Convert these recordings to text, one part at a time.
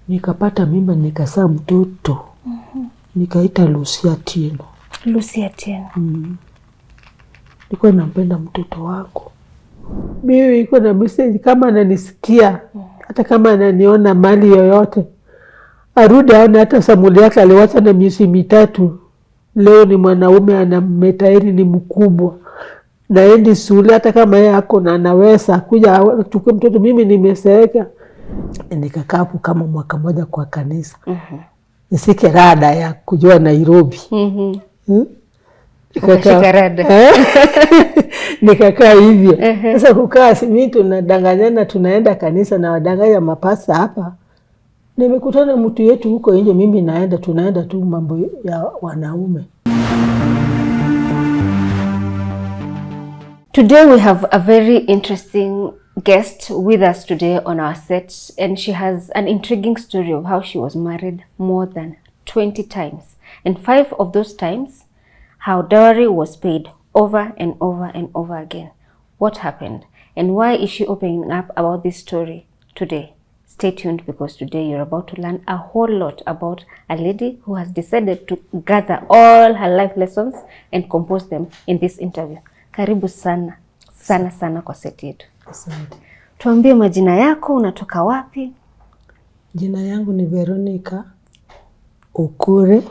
Nikapata mimba, nikazaa mtoto. Nikaita Lucy Atieno. Lucy Atieno. Nilikuwa nampenda mtoto wangu. Mimi niko na message kama ananisikia, hata kama ananiona mali yoyote, arudi aone hata Samuel yake aliwacha na miezi 3. Leo ni mwanaume, ana metairi, ni mkubwa. Naendi shule, hata kama yeye ako na anaweza kuja achukue mtoto. Mimi nimeseeka. Nikakaa hapo kama mwaka moja kwa kanisa. Nisike rada ya kujua Nairobi. Nikakaa hivyo. Sasa kukaa mimi tunadanganyana, tunaenda kanisa na wadanganya mapasa hapa. Nimekutana mtu yetu huko nje, mimi tunaenda tu mambo ya wanaume. Today we have a very interesting guest with us today on our set, and she has an intriguing story of how she was married more than 20 times, and 5 of those times how dowry was paid over and over and over again. What happened, and why is she opening up about this story today? Stay tuned, because today you're about to learn a whole lot about a lady who has decided to gather all her life lessons and compose them in this interview. Karibu sana sana sana kwa set yetu. Asante. Tuambie majina yako, unatoka wapi? Jina yangu ni Veronica Okure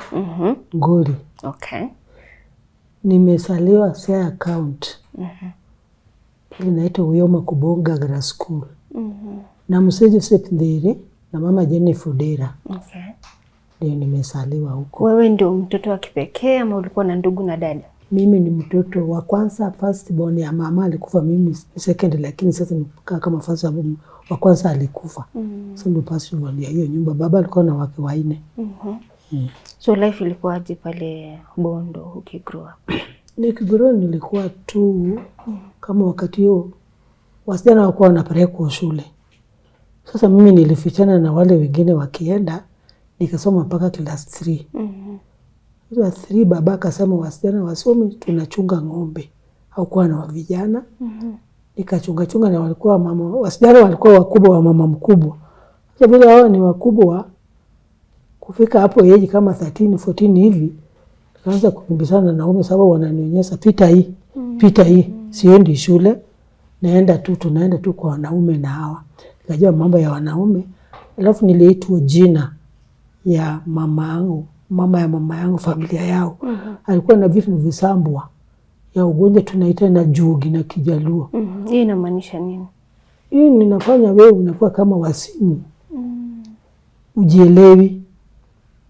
Ngori. Okay. Nimesaliwa Siaya County. Inaitwa Uyoma Kubonga Grammar School. Na Mzee Joseph Ndere na mama Jennifer Dera. Okay. Ndio nimesaliwa huko. Wewe ndio mtoto wa kipekee ama ulikuwa na ndugu na dada? Mimi ni mtoto wa kwanza, first born ya mama, alikufa mimi second, lakini sasa nikaa kama first wa kwanza alikufa. So ndio pasi ya hiyo nyumba. Baba alikuwa na wake 4. So life ilikuwa aje pale Bondo ukigrow up? Nikigrow nilikuwa tu kama wakati huo wasichana walikuwa wanapelekwa shule. Sasa mimi nilifichana na wale wengine wakienda, nikasoma mpaka class 3. Class 3 baba akasema wasichana wasome, tunachunga ng'ombe. Hakuwa na vijana. Nikachunga na walikuwa mama, wasichana walikuwa wakubwa wa mama mkubwa. Sasa vile hao ni wakubwa, kufika hapo age kama 13 14 hivi, nikaanza kukimbizana na waume sababu wananionyesha pita hii, siendi shule, tunaenda tu kwa wanaume na hawa. Nikajua mambo ya wanaume. Alafu niliitwa jina ya mama yangu, familia yao. Alikuwa na vitu visambwa ya ugonjwa tunaita na jugi na Kijaluo. Hii inamaanisha nini? Hii ninafanya wewe unakuwa kama wasimu. Ujielewi.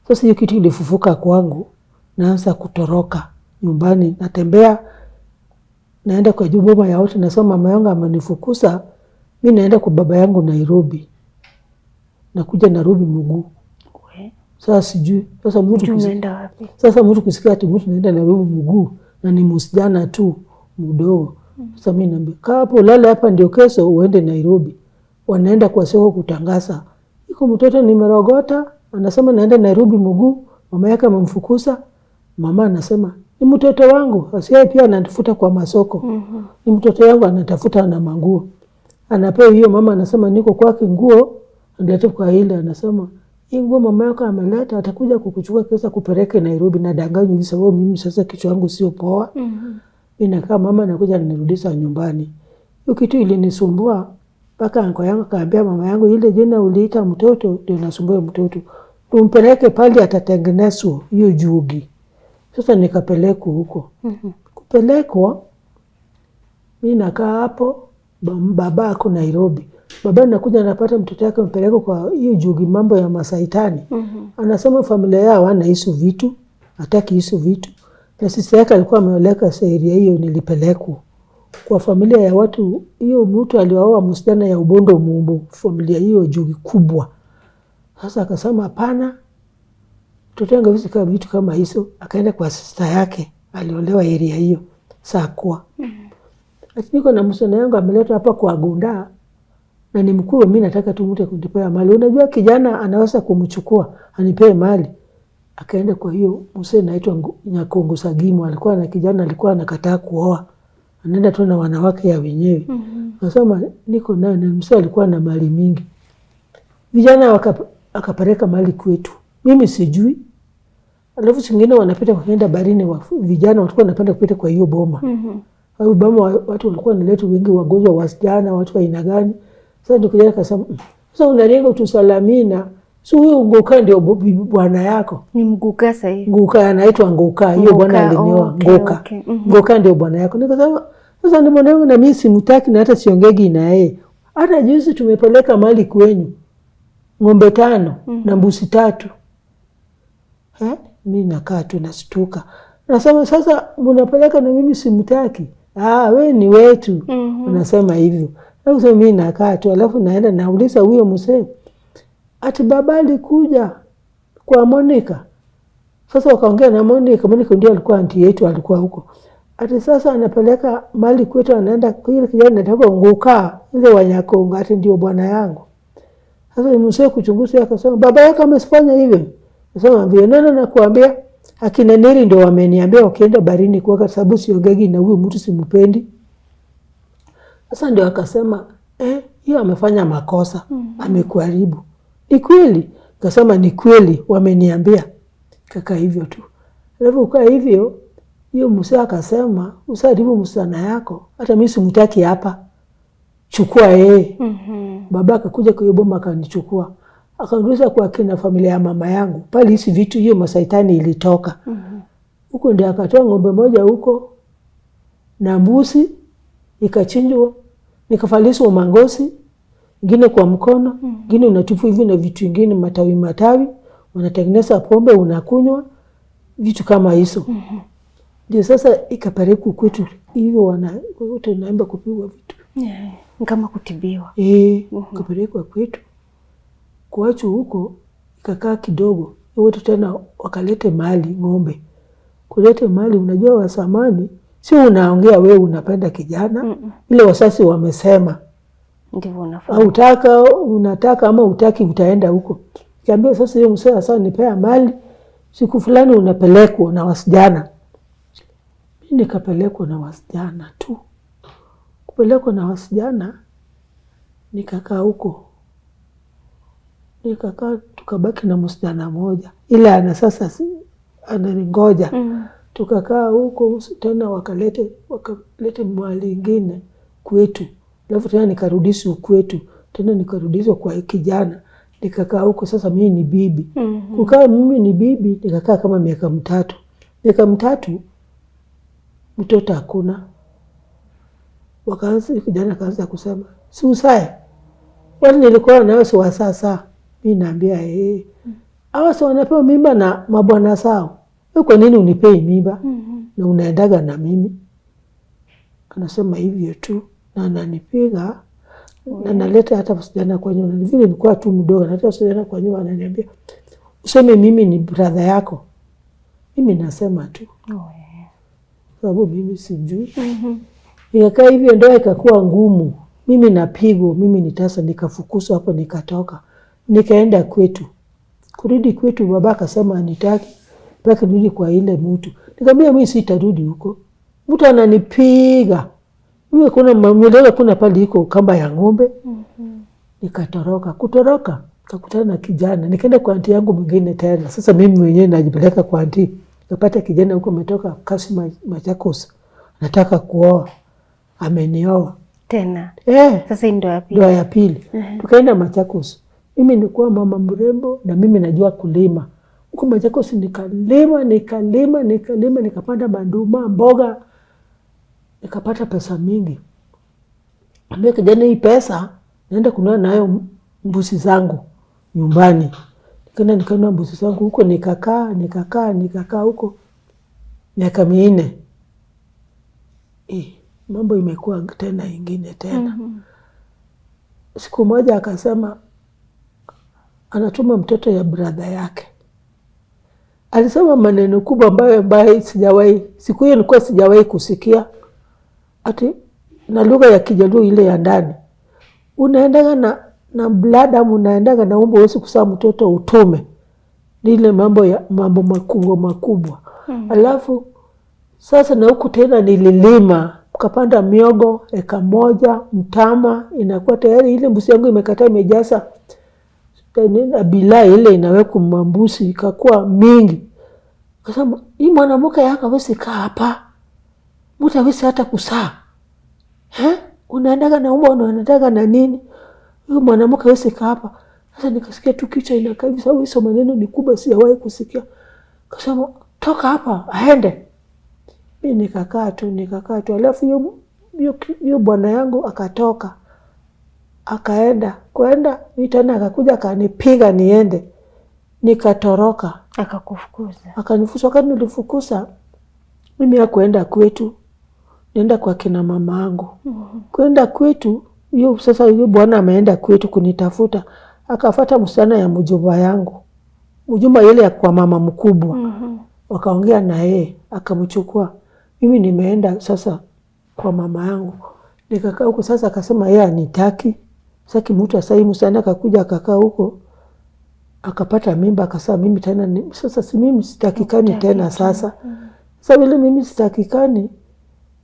Sasa hiyo kitu ilifufuka kwangu, naanza kutoroka nyumbani, natembea naenda kwa boma ya watu, nasema mama yangu amenifukuza, mimi naenda kwa baba yangu Nairobi. Nakuja Nairobi mguu. Sasa sijui. Sasa mtu unaenda wapi? Sasa mtu kusikia ati mtu naenda Nairobi mguu na ni msijana tu mdogo. Sasa mimi naambia, kaa hapo lala hapa ndio kesho uende Nairobi. Wanaenda kwa soko kutangaza. Iko mtoto nimerogota, anasema naenda Nairobi mguu, mama yake amemfukuza. Mama anasema, ni mtoto wangu, asiye pia anatafuta kwa masoko. Ni mtoto wangu anatafuta na manguo. Anapewa hiyo, mama anasema niko kwake nguo, analeta kwa ile, anasema hii nguo mama yako ameleta, atakuja kukuchukua kesa kupeleka Nairobi. Na danganya hivi sababu mimi sasa kichwa yangu sio poa. Mimi nakaa, mama anakuja ananirudisha nyumbani. Hiyo kitu ilinisumbua mpaka anko yangu kaambia mama yangu, ile jina uliita mtoto ndio nasumbua mtoto. Tumpeleke pale atatengenezwa hiyo jugi. Sasa nikapelekwa huko. Kupelekwa mimi nakaa hapo, baba ako Nairobi. Baba anakuja anapata mtoto wake mpeleka kwa hiyo jugi, mambo ya masaitani. Anasema familia yao hana hizo vitu, hataki hizo vitu. Na sisi yake alikuwa ameoleka area hiyo, nilipelekwa kwa familia ya watu. Hiyo mtu alioa msichana ya Ubondo Mumbo, familia hiyo jugi kubwa. Sasa akasema hapana, mtoto wangu hawezi kama vitu kama hizo. Akaenda kwa sister yake, aliolewa area hiyo Sakwa. Lakini niko na msichana yangu ameletwa hapa kwa Gunda. Na ni mkuu, mimi nataka tu mtu kunipea mali. Unajua kijana anaweza kumchukua, anipee mali. Akaenda kwa hiyo mzee anaitwa Nyakongo Sagimu, alikuwa na kijana alikuwa anakataa kuoa. Anaenda tu na wanawake ya wenyewe. Nasema niko naye, na mzee alikuwa na mali mingi. Vijana akapeleka mali kwetu. Mimi sijui. Alafu singine wanapita wakaenda barini, vijana walikuwa wanapenda kupita kwa hiyo boma. Au boma watu walikuwa wanaleta wengi, wagonjwa, wasichana, watu wa aina gani. Sasa ndio kijana akasema, sasa unalenga utusalamina. So huyo Nguka ndio bwana yako. Ni Nguka sasa hivi. Nguka anaitwa Nguka. Hiyo bwana alinioa Nguka. Nguka ndio bwana yako. Nikasema sasa ndio mwanangu na mimi simtaki na hata siongegi na yeye. Hata juzi tumepeleka mali kwenyu. Ng'ombe 5 na mbuzi 3. Mimi nakaa tu nastuka. Nasema sasa mnapeleka na mimi simtaki. We ni wetu. Unasema hivyo. Sasa mimi nakaa tu, alafu naenda nauliza huyo mzee, ati baba alikuja kwa Monica. Sasa wakaongea na Monica. Monica ndio alikuwa aunti yetu, alikuwa huko. Ati sasa anapeleka mali kwetu, anaenda kwa ile kijana anataka Nguka ile Wanyakonga, ati ndio bwana yangu. Sasa mzee kuchunguza akasema baba yako amesifanya hivyo. Nasema vile na kuambia akina Neri ndio wameniambia ukienda barini kwa sababu siongegi na huyo mtu simpendi. Sasa ndio akasema hiyo amefanya makosa, amekuharibu. Ni kweli? Akasema ni kweli, wameniambia. Kaka hivyo tu. Alafu kwa hivyo hiyo mzee akasema usaharibu msichana yako, hata mimi simtaki hapa. Chukua yeye. Baba akakuja kwa hiyo boma akanichukua. Akanirudisha kwa kina familia ya mama yangu. Pale hizi vitu hiyo masaitani ilitoka. Huko ndio akatoa ng'ombe moja huko na mbuzi ikachinjwa, nikafaliswa mangosi, ngine kwa mkono, ngine unatupu hivi na vitu vingine matawi, wanatengeneza pombe unakunywa, vitu kama hizo. Ndio sasa ikapelekwa kwetu hivyo wote naomba kupigwa vitu. Kama kutibiwa. Ikapelekwa kwetu. Kuachu huko ikakaa kidogo. Wote tena wakalete mali ng'ombe. Kulete mali, unajua wa zamani sio unaongea wewe unapenda kijana, ile wasasi wamesema. Ndivyo unafanya. Unataka ama utaki utaenda huko. Kiambia sasa hiyo msee sasa nipea mali, siku fulani unapelekwa na wasichana. Mimi nikapelekwa na wasichana tu. Kupelekwa na wasichana nikakaa huko. Nikakaa tukabaki na msichana mmoja. Ila ana sasa ananingoja. Tukakaa huko tena wakalete mwali ingine kwetu. Alafu tena nikarudishwa kwetu. Tena nikarudishwa kwa kijana. Nikakaa huko sasa mimi ni bibi. Kukaa mimi ni bibi nikakaa kama miaka 3. Miaka 3 mtoto hakuna. Wakaanza kijana kaanza kusema, "Si usae." Wale nilikuwa nao si wa sasa. Mimi naambia hawa si wanapewa mimba na mabwana sao. Wewe kwa nini unipei mimba? Na unaendaga na mimi? Anasema hivyo tu na ananipiga na naleta hata wasichana kwa nyumba. Vile nilikuwa tu mdogo naleta wasichana kwa nyumba ananiambia, "Useme mimi ni brother yako." Mimi nasema tu. Sababu mimi sijui. Ikakaa hivyo ndio ikakuwa ngumu. Mimi napigwa, mimi nitasa nikafukuzwa hapo nikatoka. Nikaenda kwetu. Kurudi kwetu baba akasema anitaki. Mpaka nirudi kwa ile mtu. Nikamwambia mimi sitarudi huko. Mtu ananipiga. Mimi kuna pale iko kamba ya ng'ombe. Nikatoroka. Kutoroka nikakutana na kijana. Nikaenda kwa aunti yangu mwingine tena. Sasa mimi mwenyewe najipeleka kwa aunti. Nikapata kijana huko ametoka Kasi Machakos. Nataka kuoa. Amenioa. Tena. Sasa ndio ya pili. Ndio ya pili. Tukaenda Machakos. Mimi nilikuwa mama mrembo na mimi najua kulima. Huko Machakos nikalima, nikapanda manduma, mboga. Nikapata pesa mingi. Ambia kijana hii pesa naenda kununua nayo mbuzi zangu nyumbani. Nikaenda nikanunua mbuzi zangu huko nikakaa huko miaka 4. Mambo imekuwa tena ingine tena. Siku moja akasema anatuma mtoto ya brother yake. Alisema maneno kubwa ambayo sijawahi, siku hiyo nilikuwa sijawahi kusikia. Ati na lugha ya Kijaluo ile ya ndani. Unaendaga na blada, unaendaga na umbo wewe kusaa mtoto utume. Ni ile mambo makubwa. Alafu sasa na huku tena nililima, ukapanda miogo, eka 1, mtama, inakuwa tayari ile mbuzi yangu imekataa imejaza bila ile inawekwa mambusi ikakuwa mingi. Kasema hii mwanamke yako hawezi kaa hapa. Mtu hawezi hata kusaa. Unaendaga na unaendaga na nini? Huyu mwanamke hawezi kaa hapa. Sasa nikasikia tu kichwa inakaa hivi, sababu hizo maneno ni kubwa sijawahi kusikia. Kasema toka hapa aende. Mimi nikakaa tu. Alafu hiyo bwana yangu akatoka. Akaenda. Mimi tena akakuja akanipiga niende. Nikatoroka. Akakufukuza. Akanifukuza. Wakati nilifukuza mimi hakuenda kwetu. Nienda kwa kina mama yangu. Kwenda kwetu, hiyo bwana ameenda kwetu kunitafuta. Akafuata msichana ya mjomba yangu. Mjomba ile ya kwa mama mkubwa. Wakaongea na yeye, akamchukua. Mimi nimeenda sasa kwa mama yangu. Nikakaa huko sasa, akasema yeye anitaki. Sasa mtu asai msichana akakuja akakaa huko. Akapata mimba, akasema mimi tena sasa si mimi sitakikani tena sasa. Sasa vile mimi sitakikani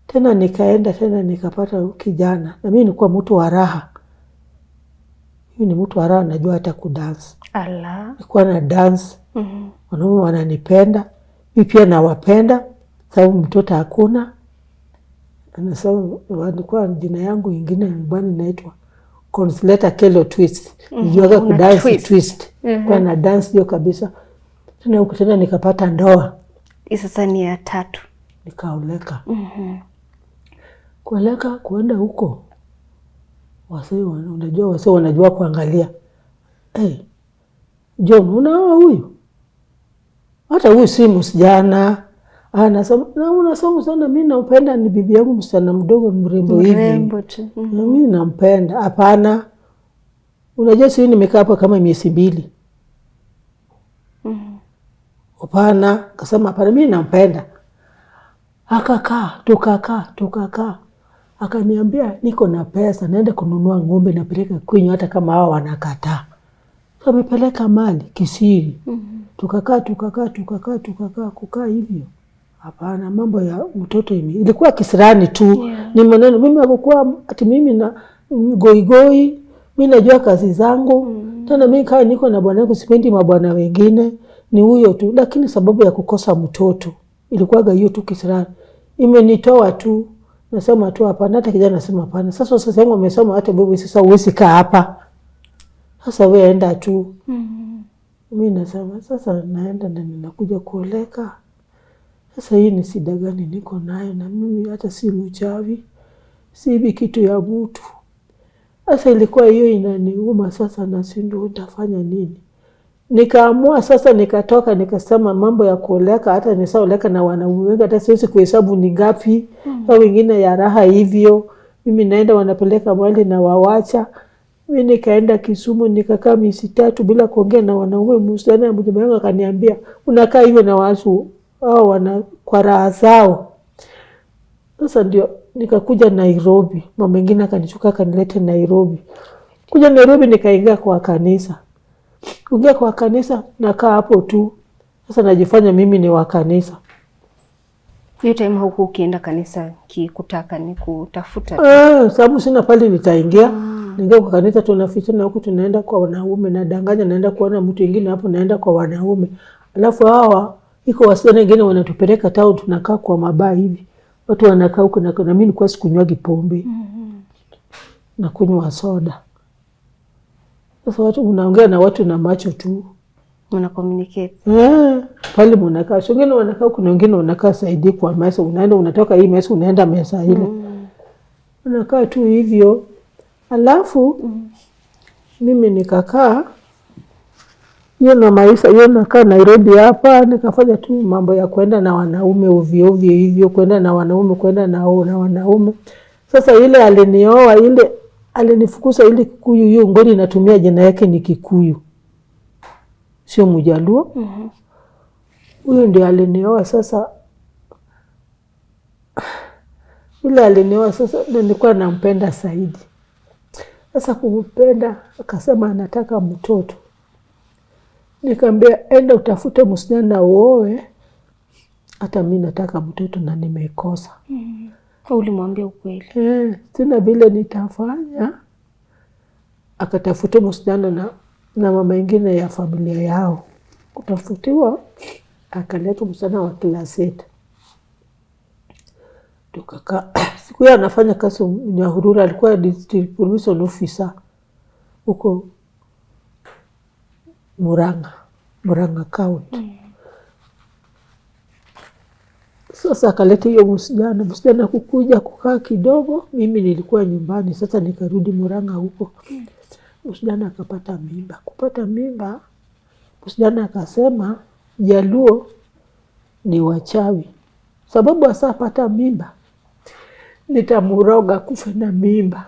tena, nikaenda tena nikapata kijana. Na mimi nilikuwa mtu wa raha. Mimi ni mtu wa raha, najua hata kudance. Allah. Nilikuwa na dance. Wanaume wananipenda. Mimi pia nawapenda sababu mtoto hakuna. Na sababu walikuwa jina yangu ingine nyumbani naitwa Consolata Kelo Twist. Nijuaga kudance twist. Kwa na dance hiyo kabisa. Tena huko tena nikapata ndoa. Sasa ni ya 3. Nikaoleka. Kuoleka kuenda huko. Wasee wanajua kuangalia. John, unaoa huyu? Hata huyu si msichana. Anasema unasoma sana, mimi nampenda, ni bibi yangu msichana mdogo mrembo hivi. Mrembo tu. Mimi nampenda. Hapana. Unajua sisi nimekaa hapa kama miezi 2. Hapana, akasema hapana, mimi nampenda. Akakaa, tukakaa. Akaniambia niko na pesa, naenda kununua ng'ombe napeleka kwenyu hata kama hao wanakataa. Amepeleka mali kisiri. Tukakaa kukaa hivyo. Hapana, mambo ya mtoto ilikuwa kisirani tu. Ni maneno mimi hakukuwa ati mimi na goigoi, mimi najua kazi zangu. Tena mimi kaa niko na bwana wangu, sipendi mabwana wengine, ni huyo tu. Lakini sababu ya kukosa mtoto ilikuwa hiyo tu kisirani. Imenitoa tu. Nasema tu hapana, hata kijana nasema hapana. Sasa yangu amesema hata wewe sasa uwezi kaa hapa. Sasa wewe enda tu. Mimi nasema sasa naenda na ninakuja kuoleka. Sasa hii ni shida gani niko nayo, na mimi hata si mchawi. Si hivi kitu ya mtu. Sasa ilikuwa hiyo inaniuma sasa, na sindo nitafanya nini? Nikaamua sasa, nikatoka nikasema mambo ya kuoleka hata nisaoleka na wanaume wengi hata siwezi kuhesabu ni ngapi. Au wengine ya raha hivyo. Mimi naenda wanapeleka mwali na wawacha. Mimi nikaenda Kisumu nikakaa miezi 3 bila kuongea na wanaume. Msichana mjomba wangu akaniambia unakaa hivyo na watu hao wana kwa raha zao. Sasa ndio nikakuja Nairobi. Mama mwingine akanichukua akanileta Nairobi. Kuja Nairobi nikaingia kwa kanisa. Kuingia kwa kanisa nakaa hapo tu. Sasa najifanya mimi ni wa kanisa. Hiyo time huko ukienda kanisa kikutaka ni kutafuta. Sababu sina pale nitaingia. Ningia kwa kanisa tunafichana huko, tunaenda kwa wanaume, na danganya naenda kuona mtu mwingine hapo, naenda kwa wanaume. Alafu hawa iko wasichana wengine wanatupeleka town, tunakaa kwa mabaa hivi. Watu wanakaa huko na mimi nilikuwa sikunywa pombe. Na kunywa soda. Sasa watu unaongea na watu na macho tu. Mna communicate. Pale mnakaa. Wengine wanakaa, kuna wengine wanakaa saidi kwa mesa, unaenda unatoka hii mesa unaenda mesa ile. Unakaa tu hivyo. Alafu mimi nikakaa hiyo na maisha hiyo, nakaa Nairobi hapa, nikafanya tu mambo ya kwenda na wanaume ovyo hivyo, kwenda na wanaume. Sasa ile alinioa, ile alinifukuza, ile Kikuyu hiyo ngoni natumia jina yake ni Kikuyu. Sio Mjaluo. Huyo ndio alinioa sasa. Ile alinioa sasa nilikuwa nampenda zaidi. Sasa kumpenda akasema anataka mtoto. Nikamwambia enda utafute msichana uoe. Hata mimi nataka mtoto na nimekosa. Ulimwambia ukweli? Sina vile nitafanya. Akatafuta msichana na na mama ingine ya familia yao kutafutiwa, akaletwa msichana wa class 8. Tukakaa siku hiyo anafanya kazi Nyahururu, alikuwa district police officer huko Murang'a County. Sasa akaleta hiyo msichana kukuja kukaa kidogo, mimi nilikuwa nyumbani. Sasa nikarudi Murang'a huko. Msichana akapata mimba. Kupata mimba, msichana akasema Jaluo ni wachawi, sababu asapata mimba nitamuroga kufa na mimba.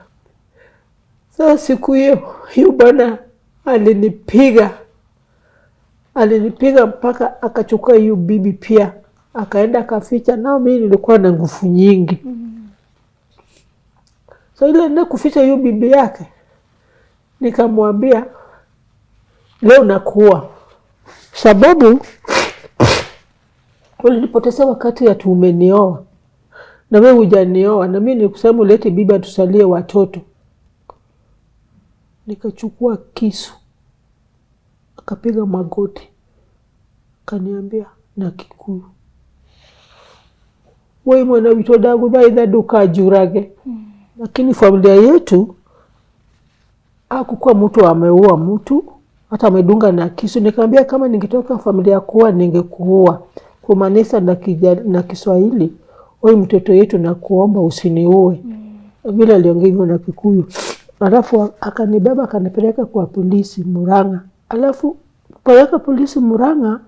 Sasa siku hiyo bwana alinipiga mpaka akachukua hiyo bibi pia akaenda akaficha. Nao mimi nilikuwa na nguvu nyingi. So ile ndio kuficha hiyo bibi yake, nikamwambia leo nakuwa, sababu ulinipoteza wakati ya tumenioa na wewe hujanioa, na mimi nikusema ulete bibi atusalie watoto. Nikachukua kisu, akapiga magoti, kaniambia na Kikuyu, wewe mwana wito dagu dhaidha duka jurage. Lakini familia yetu hakukuwa mtu ameua mtu, hata amedunga na kisu. Nikamwambia kama ningetoka familia kuwa ningekuua. Kumaanisha na Kiswahili, wewe mtoto yetu na kuomba usiniue. Vile aliongea hivyo na Kikuyu. Alafu akanibeba akanipeleka kwa polisi Murang'a. Alafu kupeleka polisi Murang'a,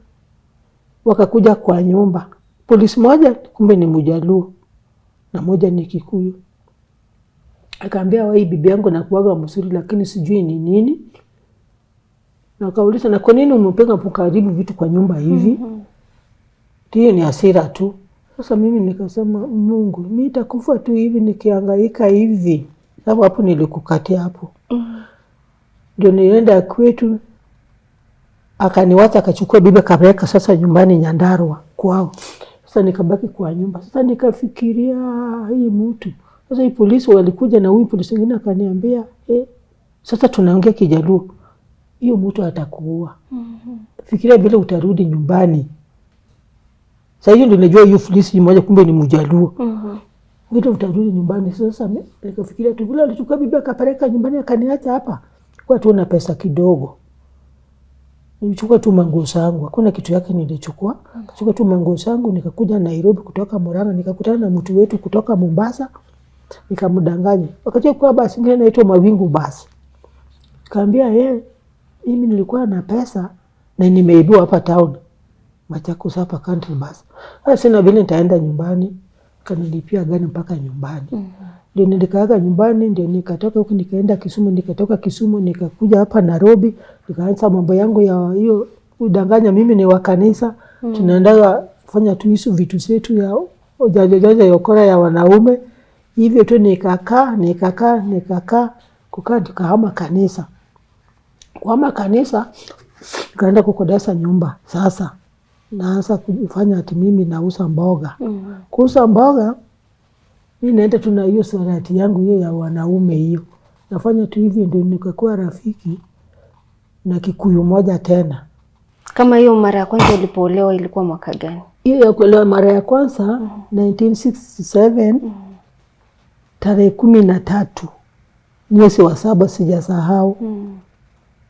wakakuja kwa nyumba. Polisi moja kumbe ni Mjaluo na moja ni Kikuyu. Akaambia wewe bibi yangu nakuaga mzuri lakini sijui ni nini. Na akauliza na kwa nini umepanga kukaribu vitu kwa nyumba hivi? Hiyo ni hasira tu. Sasa mimi nikasema Mungu, mimi nitakufa tu hivi nikihangaika hivi. Sababu hapo nilikukatia hapo. Ndio nienda kwetu, akaniwacha akachukua bibi akapeleka sasa nyumbani Nyandarua kwao. Sasa nikabaki kwa nyumba. Sasa nikafikiria hii mtu. Sasa hii polisi walikuja na huyu polisi mwingine akaniambia, sasa tunaongea Kijaluo. Hiyo mtu atakuua. Fikiria vile utarudi nyumbani. Sasa hiyo ndio najua hiyo polisi mmoja kumbe ni Mjaluo. Vile utarudi nyumbani. Sasa nikafikiria tu vile alichukua bibi akapeleka nyumbani akaniacha hapa. Kwa tu na pesa kidogo. Nilichukua tu manguo zangu. Hakuna kitu yake nilichukua. Nikachukua tu manguo zangu nikakuja Nairobi kutoka Murang'a, nikakutana na mtu wetu kutoka Mombasa. Nikamdanganya. Wakati kwa basi ngine naitwa Mawingu basi. Nikamwambia mimi nilikuwa na pesa na nimeibiwa hapa town. Machakos hapa country bus. Sasa sina vile nitaenda nyumbani. Kanilipia gani mpaka nyumbani. Ndio nilikaaga nyumbani, ndio nikatoka huko nikaenda Kisumu, nikatoka Kisumu nikakuja hapa Nairobi, nikaanza mambo yangu ya hiyo udanganya mimi ni wa kanisa. Tunaenda kufanya tu hizo vitu zetu ya ujanja yokora ya wanaume. Hivyo tu nikakaa kukaa tukahama kanisa. Kuhama kanisa nikaenda kukodesha nyumba. Sasa naanza kufanya ati mimi nauza mboga. Kuuza mboga mimi naenda tuna hiyo sorati yangu hiyo ya wanaume hiyo. Nafanya tu hivi ndio nikakuwa rafiki na Kikuyu moja tena. Kama hiyo mara ya kwanza ulipoolewa ilikuwa mwaka gani? Hiyo ya kuolewa mara ya kwanza 1967 tarehe 13 mwezi wa 7 sijasahau.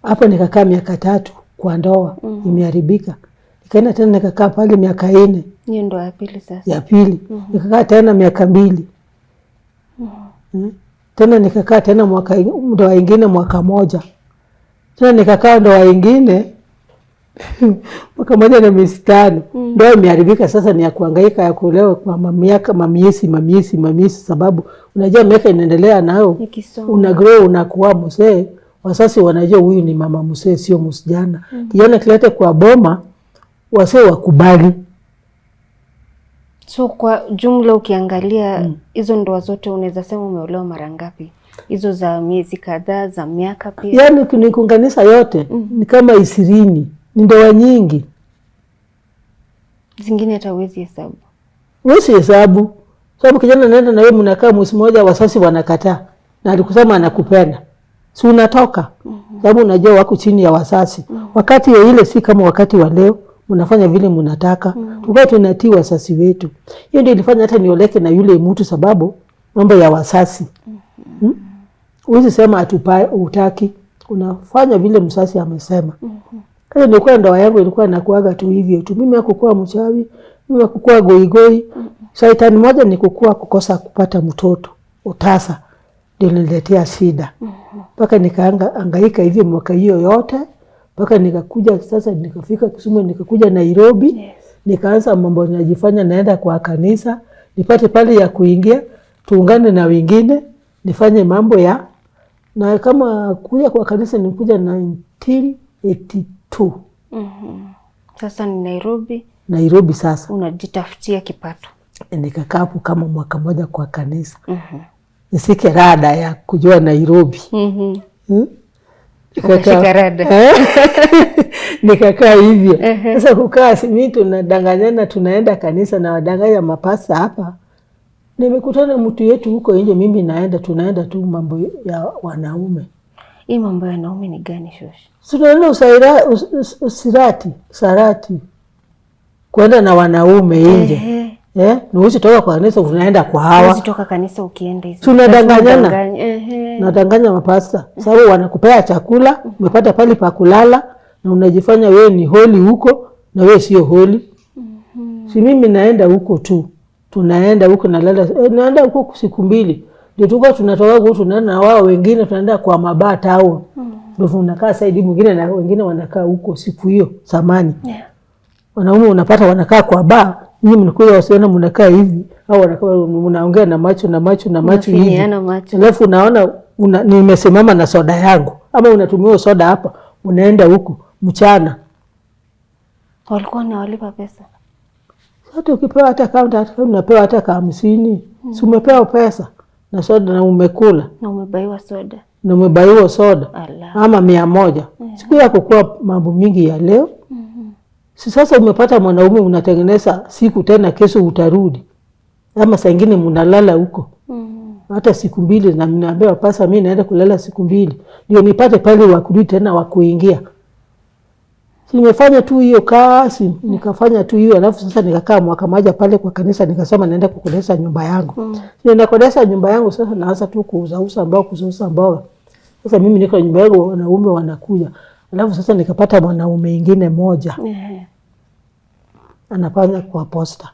Hapa nikakaa miaka 3 kwa ndoa imeharibika. Nikaenda tena nikakaa pale miaka 4. Hiyo ndo ya pili sasa. Ya pili. Nikakaa tena miaka 2. Tena nikakaa tena ndoa ingine mwaka 1. Tena nikakaa ndoa ingine mwaka 1 na miezi 5. Ndoa imeharibika sasa, ni ya kuhangaika ya kuolewa kwa mamiezi sababu unajua miaka inaendelea nao. Una grow unakuwa mzee. Wasasi wanajua huyu ni mama mzee sio msijana. Kijana kilete kwa boma wase wakubali. So kwa jumla ukiangalia hizo ndoa zote unaweza sema umeolewa mara ngapi? Hizo za miezi kadhaa, za miaka pia? Yaani nikiunganisha yote ni kama 20. Ni ndoa nyingi. Zingine hata huwezi hesabu. Huwezi hesabu. Sababu kijana anaenda na wewe mnakaa mwezi mmoja wasasi wanakataa. Na alikusema anakupenda. Si unatoka. Sababu unajua wako chini ya wasasi. Wakati ya ile si kama wakati wa leo, mnafanya vile mnataka. Tulikuwa tunatii wasasi wetu. Hiyo ndio ilifanya hata nioleke na yule mtu, sababu mambo ya wasasi. Uwezi sema utaki, unafanya vile msasi amesema. Kaya nilikuwa ndoa yangu ilikuwa nakuaga tu hivyo tu. Mimi hakukuwa mchawi, mimi hakukuwa goigoi. Shaitani moja ni kukosa kupata mtoto, utasa. Ndio niletea shida. Mpaka nikaangaika hivi mwaka hiyo yote. Mpaka nikakuja sasa, nikafika Kisumu, nikakuja Nairobi. Nikaanza mambo najifanya naenda kwa kanisa, nipate pale ya kuingia, tuungane na wengine, nifanye mambo ya, na kama kuja kwa kanisa nikuja 1982. Sasa ni Nairobi. Nairobi sasa. Unajitafutia kipato. Nikakaa hapo kama mwaka moja kwa kanisa. Nisike rada ya kujua Nairobi. Nikashika rada. Nikakaa hivyo. Sasa kukaa mimi tunadanganyana, tunaenda kanisa na wadanganya mapasa hapa. Nimekutana mtu yetu huko nje, mimi tunaenda tu mambo ya wanaume. Hii mambo ya wanaume ni gani shoshi? Tunaenda sarati. Kwenda na wanaume nje. Nuhusi toka kwa kanisa unaenda kwa hawa. Nuhusi toka kanisa ukienda hizo. Tunadanganyana. Nadanganya mapasta. Sababu wanakupea chakula, umepata pale pa kulala, na unajifanya wewe ni holi huko, na wewe sio holi. Si mimi naenda huko tu. Tunaenda huko na lala. Naenda huko siku 2. Ndio tulikuwa tunatoka huko tunaenda na wao wengine tunaenda kwa mabaa town. Ndio tunakaa side mwingine na wengine wanakaa huko siku hiyo zamani. Wanaume unapata wanakaa kwa baa, nyinyi mnakuja wasiona mnakaa hivi, au wanakaa mnaongea na macho hivi. Alafu unaona nimesimama na soda yangu, ama unatumia soda hapa, unaenda huko mchana. Walikuwa na walipa pesa. Hata ukipewa hata kaunta unapewa hata 50. Si umepewa pesa na soda na umekula. Na umebaiwa soda. Ama 100. Siku yako kwa mambo mingi ya leo. Si sasa umepata mwanaume unatengeneza siku tena kesho utarudi. Ama saa nyingine mnalala huko. Hata siku 2 na mnaambiwa pasa mimi naenda kulala siku 2. Ndio nipate pale wa kurudi tena wa kuingia. Nimefanya tu hiyo kazi, nikafanya tu hiyo, alafu sasa nikakaa mwaka moja pale kwa kanisa, nikasema naenda kukodesha nyumba yangu. Nenda kodesha nyumba yangu sasa, naanza tu kuuza ambao. Sasa mimi niko nyumba yangu, wanaume wanakuja. Alafu sasa nikapata mwanaume mwingine moja. Anafanya kwa posta.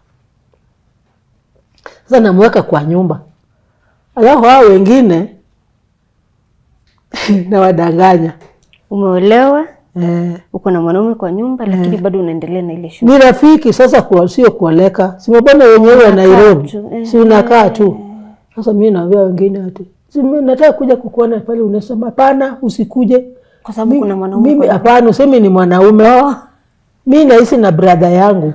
Sasa namweka kwa nyumba. Alafu hao wengine na wadanganya. Umeolewa? Uko na mwanaume kwa nyumba, lakini bado unaendelea na ile shughuli. Ni rafiki sasa, kwa sio kuoleka. Si mbona wenyewe wa Nairobi. Si unakaa tu. Sasa mimi naambia wengine ati, si mimi nataka kuja kukuona pale, unasema hapana, usikuje. Kwa sababu kuna mwanaume. Mimi hapana, useme ni mwanaume. Mimi naishi na brother yangu.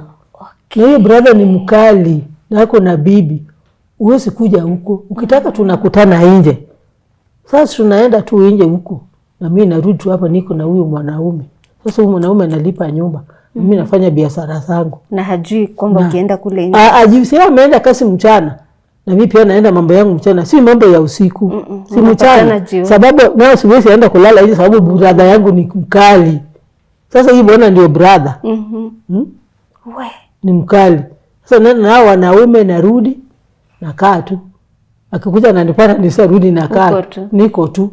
Na hiyo brother ni mkali, na ako na bibi. Uwezi kuja huko. Ukitaka tunakutana nje. Sasa tunaenda tu nje huko. Na mimi narudi tu hapa niko na huyo mwanaume. Sasa huyo mwanaume analipa nyumba. Mimi nafanya biashara zangu. Na hajui kwamba ukienda kule nje. Hajui, sio ameenda kazi mchana. Na mimi pia naenda mambo yangu mchana. Si mambo ya usiku. Si mchana. Sababu na siwezi enda kulala nje sababu brother yangu ni mkali. Sasa hii bwana ndio brother. We. Ni mkali. Sasa na wanaume narudi nakaa tu. Akikuja ananipata nisarudi nakaa. Niko tu.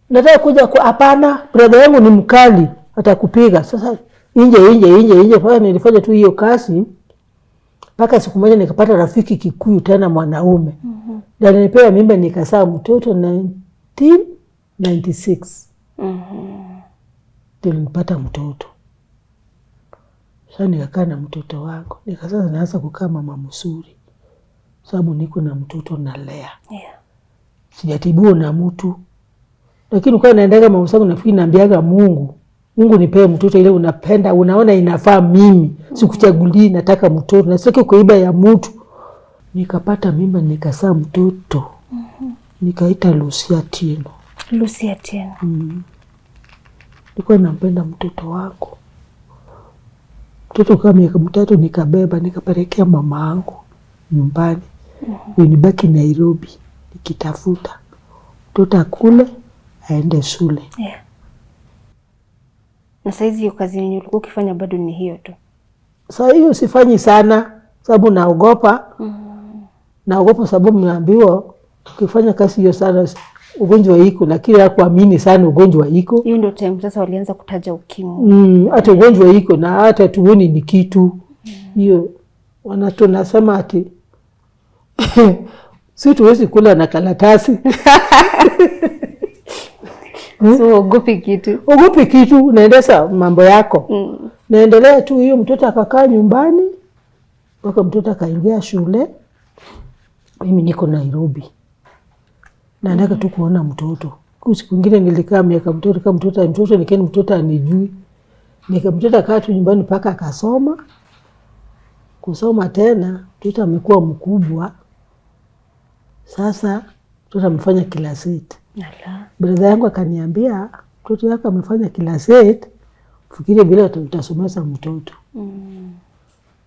Nataka kuja kwa hapana, brother yangu ni mkali, atakupiga. Sasa nje pale nilifanya tu hiyo kazi. Mpaka siku moja nikapata rafiki Kikuyu tena mwanaume. Ndio nilipewa mimba nikazaa mtoto 1996. Ndio nilipata mtoto. Sasa nikakaa na mtoto wangu. Sasa naanza kukaa mama mzuri. Sababu niko na mtoto nalea. Sijatibiwa na mtu. Lakini kwa naendaga mahusiano nafikiri naambiaga Mungu nipee mtoto ile unapenda, unaona inafaa mimi. Sikuchagulii nataka mtoto. Na sitaki kuiba ya mtu. Nikapata mimba nikazaa mtoto. Nikaita Lucia Tieno. Nilikuwa nampenda mtoto wangu. Mtoto kama miaka 3 nikabeba nikapelekea mama yangu nyumbani. Nibaki Nairobi nikitafuta. Mtoto akule aende shule. Na saizi hiyo kazi yenye ulikuwa ukifanya bado ni hiyo tu? Sasa hiyo sifanyi sana sababu naogopa. Naogopa sababu naambiwa ukifanya kazi hiyo sana ugonjwa iko, lakini hakuamini sana ugonjwa iko. Hiyo ndio time sasa walianza kutaja ukimwi. Hata ugonjwa iko na hata tuoni ni kitu. Hiyo wanasema ati si tuwezi kula na karatasi. So ogopi kitu. Ogopi kitu, unaendesha mambo yako. Naendelea tu hiyo. Mtoto akakaa nyumbani mpaka mtoto akaingia shule. Mimi niko Nairobi. Na nataka tu kuona mtoto. Siku nyingine nilikaa miaka mtoto nikeni mtoto anijui. Mtoto akaa tu nyumbani mpaka akasoma. Kusoma tena mtoto amekuwa mkubwa. Sasa mtoto amefanya class 8. Brother yangu akaniambia mtoto yako amefanya class 8, fikiri vile utasomesa mtoto.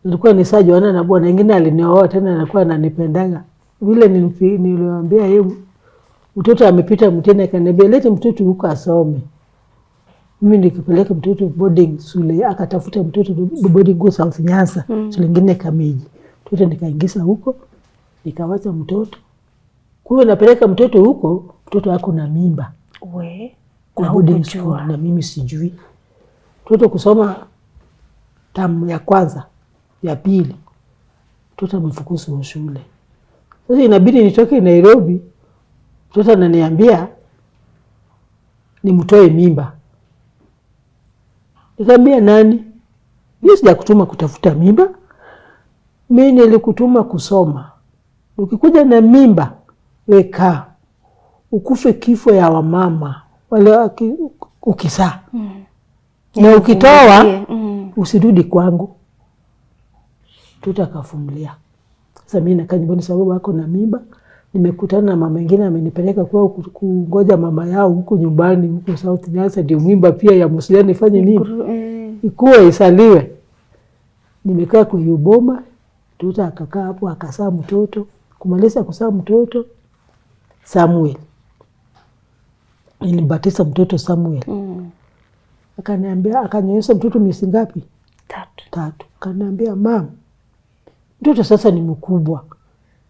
Nilikuwa nisajoana na bwana mwingine alinioa tena, alikuwa ananipendaga. Vile niliwaambia yeye mtoto amepita mtihani, akaniambia lete mtoto huko asome. Mimi nikipeleka mtoto boarding shule, akatafuta mtoto boarding go South Nyanza, shule nyingine Kamiji. Mtoto nikaingiza huko, nikawacha mtoto. Kwa napeleka mtoto huko, mtoto wako na mimba. Kwa boarding school na mimi sijui. Mtoto kusoma tamu ya kwanza, ya pili, mtoto amefukuzwa shule. Sasa inabidi nitoke Nairobi. Mtoto ananiambia nimtoe mimba. Nikamwambia nani? Mimi sijakutuma kutafuta mimba. Mimi nilikutuma kusoma. Ukikuja na mimba, weka ukufe kifo ya wamama wale ukizaa. Na ukitoa usirudi kwangu. Mtoto akafungulia. Sasa mimi nakaa nyumbani sababu wako na mimba. Nimekutana na mama mwingine amenipeleka kwa kungoja mama yao huko nyumbani huko South Nyanza, ndio mimba pia ya Musliani ifanye nini? Ikuwe isaliwe. Nimekaa kwa hiyo boma, mtoto akakaa hapo akazaa mtoto. Kumaliza kuzaa mtoto Samuel. Nilibatiza mtoto Samuel. Akaniambia, akanyonyesha mtoto miezi ngapi? 3. Akaniambia, mama, mtoto sasa ni mkubwa,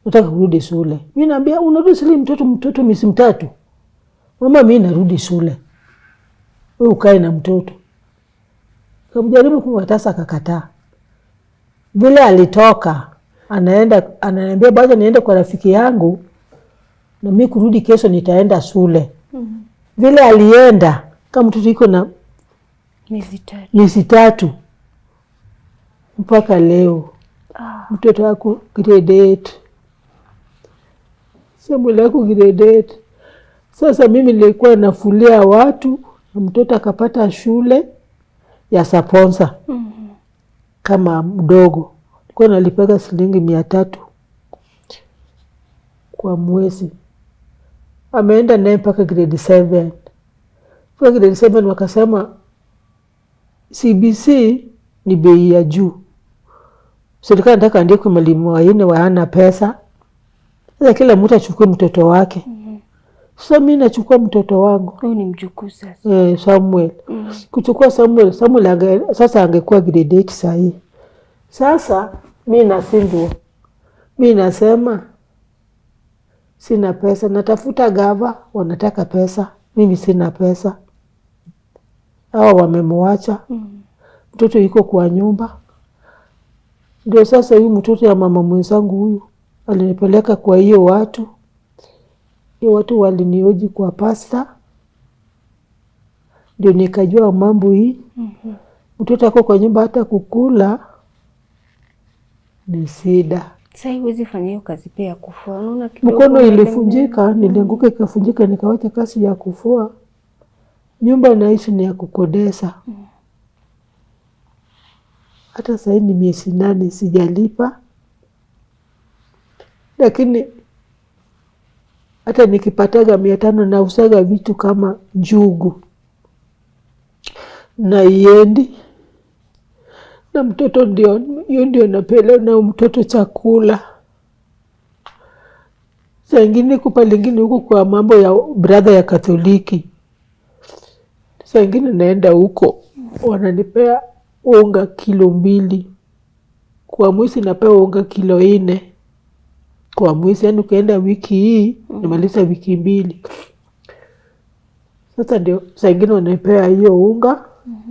nataka kurudi shule. Mimi naambia, unarudi shule mtoto miezi 3? Mama, mimi narudi shule, wewe ukae na mtoto. Kamjaribu kumwatasa akakataa. Vile alitoka ananiambia baada niende kwa rafiki yangu na mimi kurudi kesho nitaenda shule. Vile alienda kama mtoto iko na miezi 3 mpaka leo. Mtoto wako grade 8. Samuel wako grade 8. Sasa mimi nilikuwa nafulia watu na mtoto akapata shule ya sponsor. Kama mdogo. Nilikuwa nalipaga shilingi 300 kwa mwezi. Ameenda naye mpaka grade 7. Kwa grade 7 wakasema CBC ni bei ya juu. Serikali nataka andike mwalimu waine wana pesa. Sasa kila mtu achukue mtoto wake. Sasa mimi nachukua mtoto wangu. Wewe ni mjukuu sasa. Samuel. Kuchukua Samuel sasa angekuwa grade 8 saa hii. Sasa mimi nasindwa. Mimi nasema sina pesa, natafuta gava, wanataka pesa. Mimi sina pesa. Hao wamemwacha. Mtoto yuko kwa nyumba. Ndio sasa huyu mtoto ya mama mwenzangu huyu alinipeleka kwa hiyo watu. Hiyo watu walinioji kwa pasta. Ndio nikajua mambo hii. Mtoto ako kwa nyumba hata kukula ni shida. Sasa huwezi fanya hiyo kazi pia ya kufua. Unaona mkono ilifunjika, nilianguka ikafunjika, nikawacha kazi ya kufua. Nyumba naishi ni ya kukodesha. Hata sasa ni miezi 8 sijalipa. Lakini hata nikipataga 500 na usaga vitu kama njugu. Na iendi. Na mtoto ndio napelea na mtoto chakula. Saa ingine kupa lingine huko kwa mambo ya brother ya Katoliki. Saa ingine naenda huko wananipea unga kilo 2 kwa mwezi, napewa unga kilo 4 kwa mwezi. Yani ukienda wiki hii nimaliza wiki 2. Sasa ndio saa ingine wanipea hiyo unga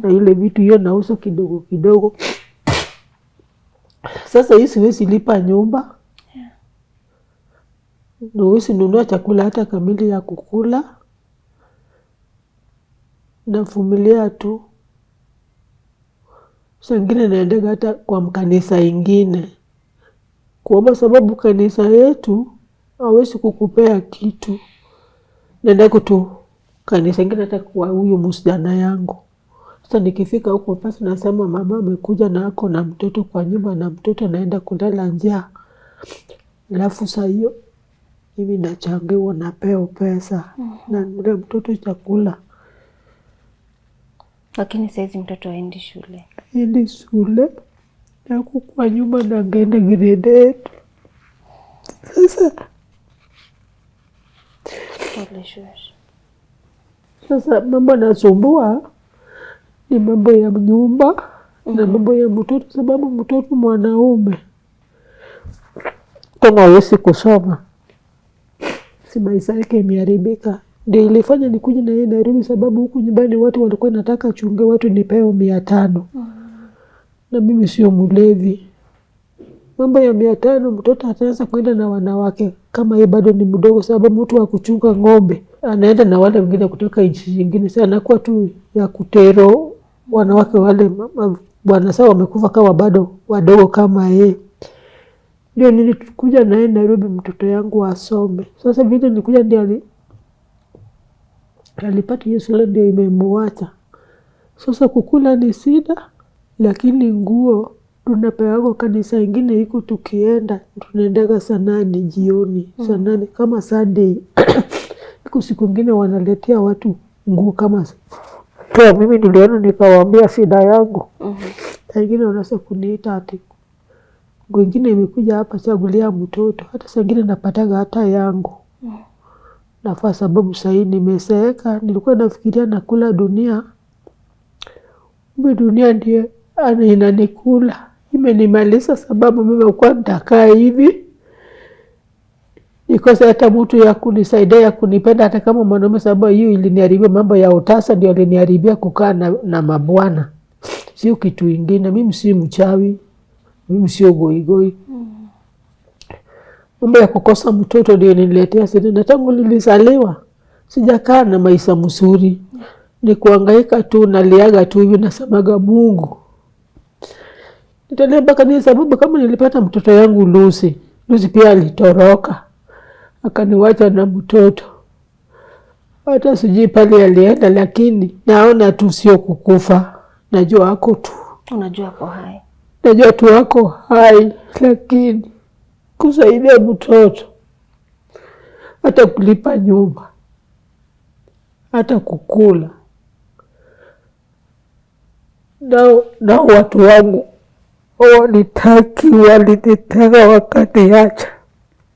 na ile vitu hiyo nauza kidogo kidogo. Sasa hii siwezi lipa nyumba, siwezi nunua chakula hata kamili ya kukula, navumilia tu. Saa ingine naenda hata kwa mkanisa ingine kuomba, sababu kanisa yetu hawezi kukupea kitu. Naenda tu kanisa ingine hata kwa huyu msichana yangu. Sasa nikifika huko basi nasema mama amekuja na ako na mtoto kwa nyumba na mtoto naenda kulala njaa. Alafu saa hiyo mimi nachangiwa, napewa pesa na nule mtoto chakula. Lakini saizi mtoto haendi shule. Haendi shule. Na kwa nyumba na ngende grade 8. Sasa mambo nasumbua ni mambo ya nyumba na mambo ya mtoto, sababu mtoto mwanaume kama hawezi kusoma, si maisha yake imeharibika. Ndio ilifanya nikuje na yeye Nairobi, sababu huku nyumbani watu walikuwa nataka chunge watu nipeo 500. Na mimi sio mlevi. Mambo ya 500 mtoto ataanza kwenda na wanawake kama yeye bado ni mdogo, sababu mtu wa kuchunga ng'ombe anaenda na wale wengine kutoka nchi nyingine. Sasa anakuwa tu ya kutero wanawake wale bwana sawa wamekufa kama bado wadogo kama yeye. Ndio nilikuja na yeye Nairobi mtoto yangu asome. Sasa vile nilikuja ndio alipata hiyo shule ndio imemwacha. Sasa kukula ni shida, lakini nguo tunapewa kanisa ingine iko, tukienda tunaendaga saa 8 jioni, saa 8 kama Sunday. Iko siku ingine wanaletea watu nguo kama kwa mimi niliona nikawaambia shida yangu. Ingine wanasema kuniita ati nguo ingine imekuja hapa chagulia mtoto, hata saa ingine napataga hata yangu. Nafaa sababu sasa nimeseeka, nilikuwa nafikiria nakula dunia. Dunia ndiye inanikula, imenimaliza, sababu mimi nilikuwa nitakaa hivi nikosa hata mtu ya kunisaidia, ya kunipenda hata kama mwanaume, sababu hiyo iliniharibia mambo ya utasa, ndio iliniharibia kukaa na mabwana. Sio kitu kingine. Mimi si mchawi, mimi sio goigoi. Mambo ya kukosa mtoto ndio nililetea sisi, na tangu nilizaliwa sijakaa na maisha mzuri. Ni kuhangaika tu, naliaga tu hivi, nasemaga Mungu nitalia mpaka ni sababu kama nilipata mtoto yangu Lucy pia alitoroka akaniwacha na mtoto. Hata sijui pale alienda, lakini naona tu sio kukufa. Najua ako tu. Unajua ako hai. Najua tu ako hai, lakini kusaidia mtoto, hata kulipa nyumba, hata kukula. Na watu wangu walinitaka wakaniacha.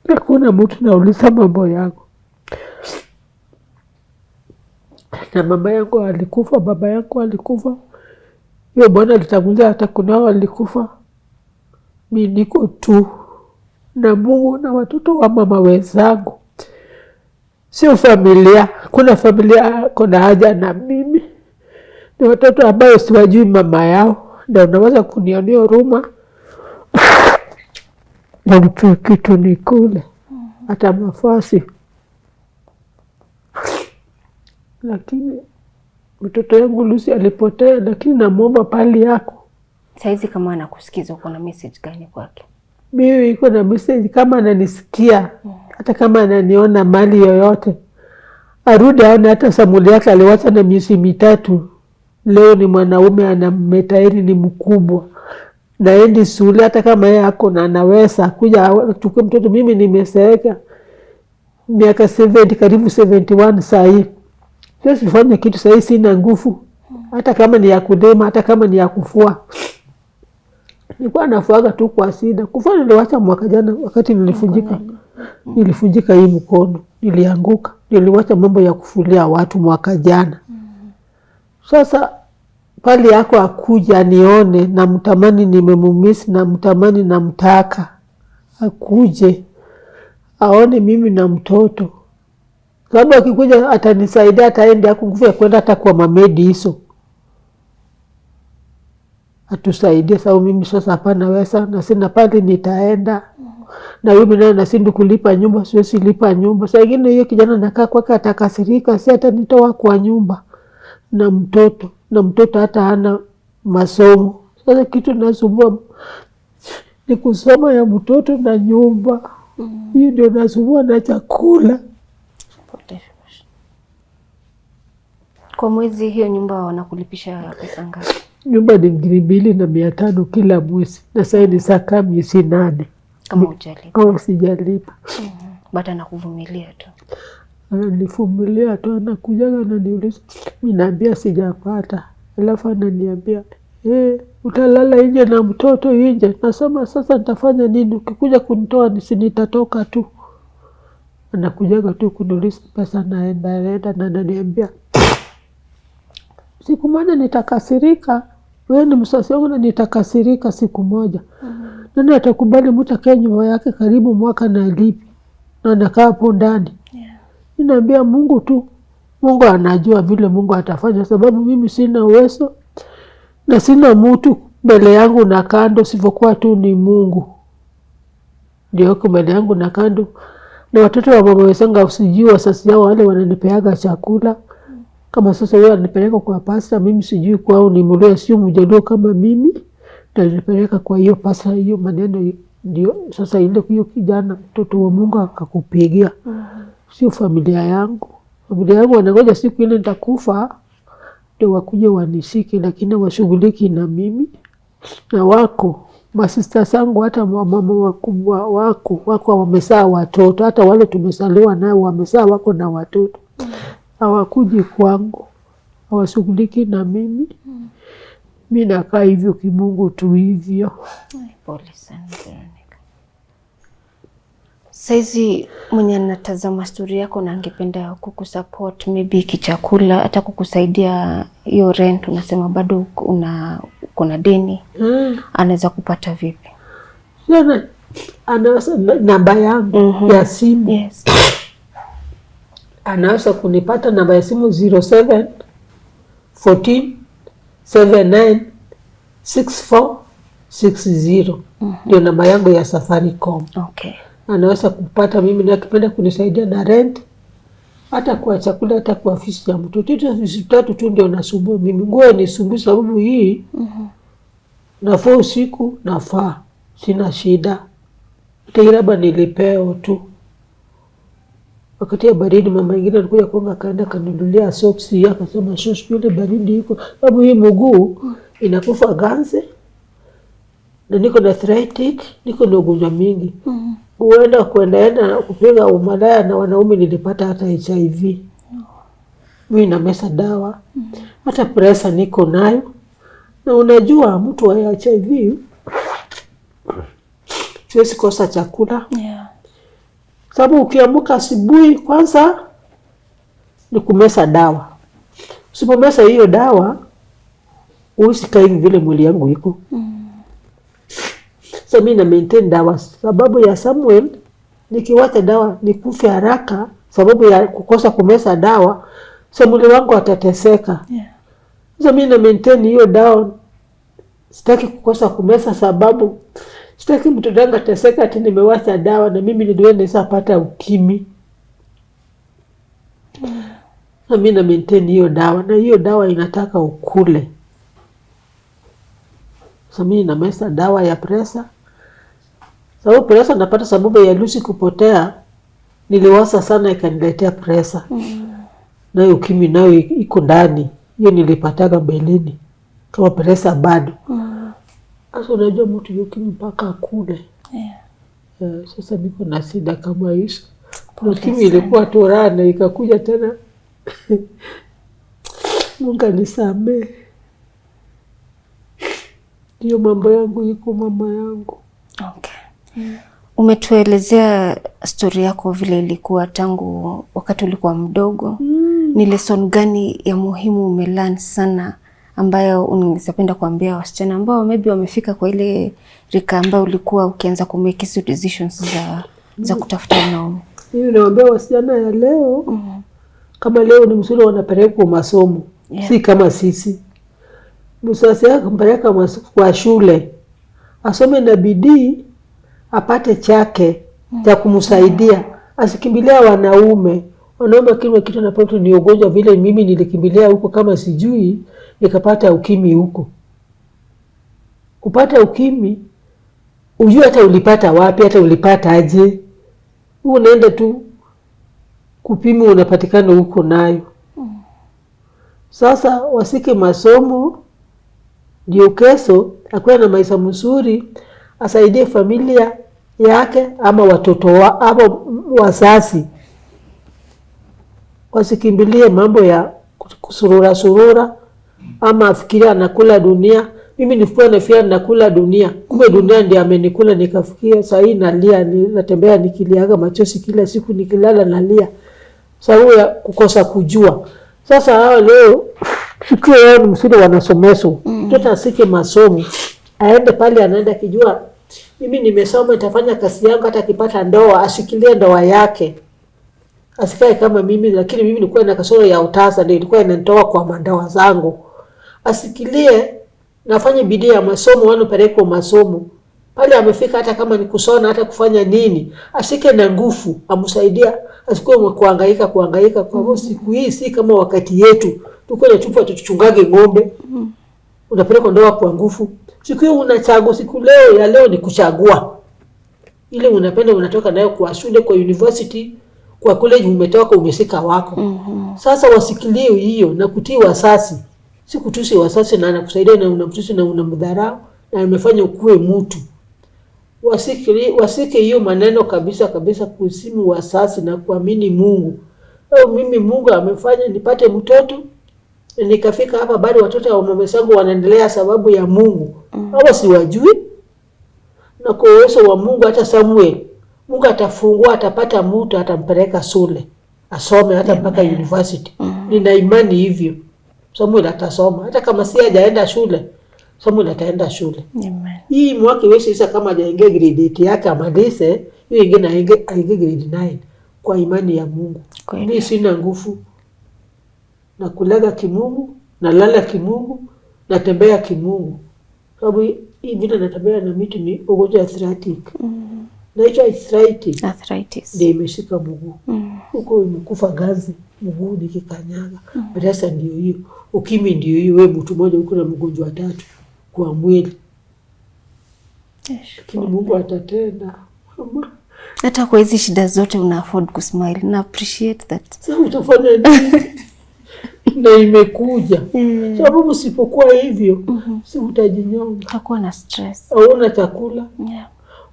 Hakuna mtu nauliza mambo yangu. Na mama yangu alikufa, baba yangu alikufa. Hiyo bwana alitangulia, hata kuna walikufa. Mimi niko tu na Mungu na watoto wa mama wenzangu. Sio familia. Kuna familia kuna haja na mimi. Ni watoto ambao siwajui mama yao. Ndio unaweza kunionea huruma. Nilipewa kitu nikule. Hata mafasi. Lakini mtoto yangu Lucy alipotea, lakini namuomba pali yako. Saizi kama anakusikiza uko na message gani kwake? Mimi iko na message kama ananisikia, hata kama ananiona mali yoyote, arudi aone hata Samuel yake aliwacha na miezi 3. Leo ni mwanaume, ana metairi, ni mkubwa. Naendi shule, hata kama yeye ako na anaweza kuja kuchukua mtoto. Mimi nimeseeka miaka 70, karibu 71 saa hii. Sio sifanye kitu saa hii, sina nguvu. Hata kama ni ya kudema, hata kama ni ya kufua. Nilikuwa nafuaga tu kwa shida. Kufua niliwacha mwaka jana wakati nilifunjika. Nilifunjika hii mkono, nilianguka. Niliwacha mambo ya kufulia watu mwaka jana. Sasa pali yako akuja nione, na mtamani nimemumisi, na mtamani na mtaka akuje aone mimi na mtoto, sababu akikuja atanisaidia, ataende ako nguvu ya kwenda hata kwa mamedi hizo atusaidie. Sababu mimi sasa hapana wesa, na sina pali nitaenda, na mimi naye nasindu kulipa nyumba, siwezi lipa nyumba. Saa ingine hiyo kijana nakaa kwake atakasirika, si hata nitoa kwa nyumba na mtoto hata hana masomo. Sasa kitu nasumbua ni kusoma ya mtoto na nyumba. Hiyo ndio nasumbua, na chakula. Kwa mwezi hiyo nyumba wanakulipisha pesa ngapi? Nyumba ni 2,500 kila mwezi, na sasa ni saka miezi 8 kama hujalipa. Kama sijalipa. Bata nakuvumilia tu. Ananivumilia tu, anakujaga ananiuliza, mimi naambia sijapata. Alafu ananiambia, utalala nje na mtoto nje. Nasema sasa nitafanya nini? Ukikuja kunitoa nitatoka tu. Anakujaga tu kuniuliza pesa, naenda na ananiambia, siku moja nitakasirika. Wewe ni msasi wangu na nitakasirika siku moja. Nani atakubali mtu akae nyumba yake karibu mwaka na alipi na anakaa hapo ndani? Ninaambia Mungu tu. Mungu anajua vile Mungu atafanya, sababu mimi sina uwezo na sina mtu mbele yangu na kando, sivyokuwa tu ni Mungu ndio yuko mbele yangu na kando. Na watoto wa mama wesanga usijui wasasi yao wale wananipeaga chakula. Kama sasa wewe anipeleka kwa pasta, mimi sijui kwao ni Mluya, sio Mjaluo kama mimi, na nilipeleka kwa hiyo pasta. Hiyo maneno ndio sasa ile hiyo kijana mtoto wa Mungu akakupigia. Sio familia yangu. Familia yangu wanangoja siku ile nitakufa ndio wakuje wanishike, lakini washughuliki na mimi. Na wako masista zangu, hata mama wakubwa wako wamezaa watoto, hata wale tumesaliwa nao wamezaa, wako na watoto. Hawakuji kwangu, hawashughuliki na mimi. Mimi nakaa hivyo kimungu tu hivyo. Pole sana Veronica. Saizi mwenye anatazama story yako na angependa kukusupport, maybe kichakula, hata kukusaidia hiyo rent, unasema bado kuna deni, anaweza kupata vipi? Yana anaweza namba yangu ya simu. Yes. Anaweza kunipata namba ya simu 07 14 79 64 60. Ndio namba yangu ya Safaricom. Okay. Anaweza kupata mimi, na akipenda kunisaidia na rent, hata kwa chakula, hata kwa ofisi ya mtoto. Hizo vitu tatu tu ndio nasumbua mimi. Nguo ni sumbua sababu hii nafaa usiku, nafaa sina shida. Hata nilipeo tu. Wakati ya baridi mama mwingine alikuja kwangu akaenda kanunulia soksi, akasema shosh ile baridi iko. Sababu hii mguu inakufa ganze. Na niko na arthritic, niko na ugonjwa mingi. Uenda kupiga umalaya na wanaume, nilipata hata HIV. Mimi na mesa dawa. Hata pressure niko nayo. Na unajua mtu wa HIV siwezi kosa chakula. Sababu ukiamka asubuhi kwanza ni kumesa dawa. Usipomesa hiyo dawa usika hivi vile mwili yangu iko. So mimi na maintain dawa, sababu ya Samuel nikiwacha dawa nikufe haraka sababu ya kukosa kumesa dawa. So mwili wangu atateseka. So mimi na maintain hiyo dawa, sitaki kukosa kumesa sababu sitaki mtu danga teseka ati nimewacha dawa na mimi ndio nisapata ukimwi. Na mimi na maintain hiyo dawa, na hiyo dawa inataka ukule. So mimi na mesa dawa ya pressure. Sababu pressure napata sababu ya Lucy kupotea, niliwasa sana ikaniletea pressure. Na ukimwi nayo iko ndani. Hiyo nilipataga mbeleni kama pressure bado. Sasa unajua mtu yuki mpaka kule. Sasa niko na shida kama hizo. Ukimwi ilikuwa tu rana ikakuja tena. Mungu nisamee. Hiyo mambo yangu iko mama yangu. Okay. Umetuelezea story yako vile ilikuwa tangu wakati ulikuwa mdogo. Ni lesson gani ya muhimu umelearn sana ambayo ungependa kuambia wasichana ambao maybe wamefika kwa ile rika ambayo ulikuwa ukianza ku make decisions za kutafuta wanaume? Mimi naambia wasichana ya leo kama leo ni mzuri wanapelekwa masomo. Si kama sisi. Msasi yake mpeleka kwa shule. Asome na bidii apate chake cha kumsaidia. Asikimbilia wanaume. Wanaume kile kitu napata ni ugonjwa vile mimi nilikimbilia huko kama sijui nikapata ukimwi huko. Kupata ukimwi ujue hata ulipata wapi, hata ulipata aje. Unaenda tu kupima unapatikana huko nayo. Sasa wasike masomo ndio kesho akuwe na maisha mzuri, asaidie familia yake ama watoto ama wazazi. Wasikimbilie mambo ya kusurura ama afikiria anakula dunia. Mimi nilikuwa nafikiria nakula dunia. Kumbe dunia ndiye amenikula nikafikia saa hii nalia, natembea nikiliaga machozi kila siku nikilala nalia. Sababu ya kukosa kujua. Sasa hao leo sikia wao ni msuri wanasomeswa. Mtoto asike masomo. Aende pale anaenda kijua mimi nimesoma nitafanya kazi yangu hata akipata ndoa ashikilie ndoa yake. Asikae kama mimi, lakini mimi nilikuwa na kasoro ya utasa ndio ilikuwa inanitoa kwa mandawa zangu. Asikilie nafanye bidii ya masomo, wanapeleka masomo. Pale amefika hata kama ni kusona hata kufanya nini, asike na nguvu, amsaidia, asikuwe kuhangaika kwa siku hii si kama wakati yetu. Tuko na tupo tuchungage ng'ombe. Unapeleka ndoa kwa nguvu. Siku hiyo unachagua, siku leo ya leo ni kuchagua. Ile unapenda unatoka nayo kwa shule, kwa university, kwa college umetoka umesika wako. Sasa wasikilie hiyo na kutii wasasi. Si kutusi wasasi na anakusaidia na unamtusi na unamdharau na amefanya ukue mtu. Wasike hiyo maneno kabisa kuheshimu wasasi na kuamini Mungu. Mimi Mungu amefanya nipate mtoto nikafika hapa, bado watoto wa mama zangu wanaendelea sababu ya Mungu. Hawa siwajui. Na kwa uwezo wa Mungu hata Samuel, Mungu atafungua, atapata mtu, atampeleka shule asome hata mpaka university. Nina imani hivyo. Samuel atasoma hata kama si hajaenda shule. Samuel ataenda shule. Amen. Hii mwaka wewe sasa kama hajaingia grade 8 yake amalize, hiyo ingine aingie grade 9 kwa imani ya Mungu. Mimi sina nguvu. Na kulaga kimungu, na lala kimungu, na tembea kimungu. Sababu hii vile natembea na miti ni ugonjwa arthritic. Naitwa arthritis. Ndio imeshika mguu. Huko imekufa ganzi mguu nikikanyaga. Sasa ndio hiyo. Ukimwi ndio hiyo, wewe mtu mmoja uko na mgonjwa 3 kwa mwili. Lakini Mungu atatenda. Hata kwa hizi shida zote una afford kusmile. Na appreciate that. Sasa utafanya nini? Na imekuja. Sababu usipokuwa hivyo, si utajinyonga. Utakuwa na stress. Hauna chakula.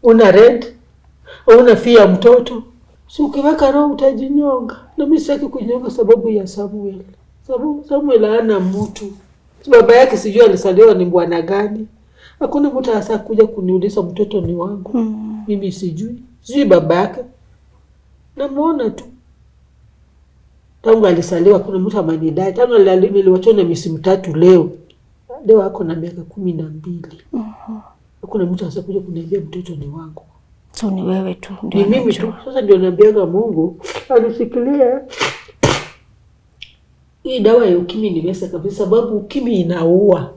Una rent. Hauna fia mtoto. Si ukiweka roho utajinyonga. Na mimi sitaki kujinyonga sababu ya Samuel. Sababu Samuel hana mtu. Baba yake sijui alisaliwa ni bwana gani. Hakuna mtu hasa kuja kuniuliza mtoto ni wangu. Mimi sijui. Sijui baba yake. Namuona tu. Tangu alisaliwa kuna mtu amanidai. Tangu niliwachona miezi 3 leo. Leo ako na miaka 12. Hakuna mtu hasa kuja kuniambia mtoto ni wangu. So ni wewe tu. Ni mimi tu. Sasa ndio naambiaga Mungu anisikilie. Hii dawa ya ukimwi nimesa kabisa sababu ukimwi inaua.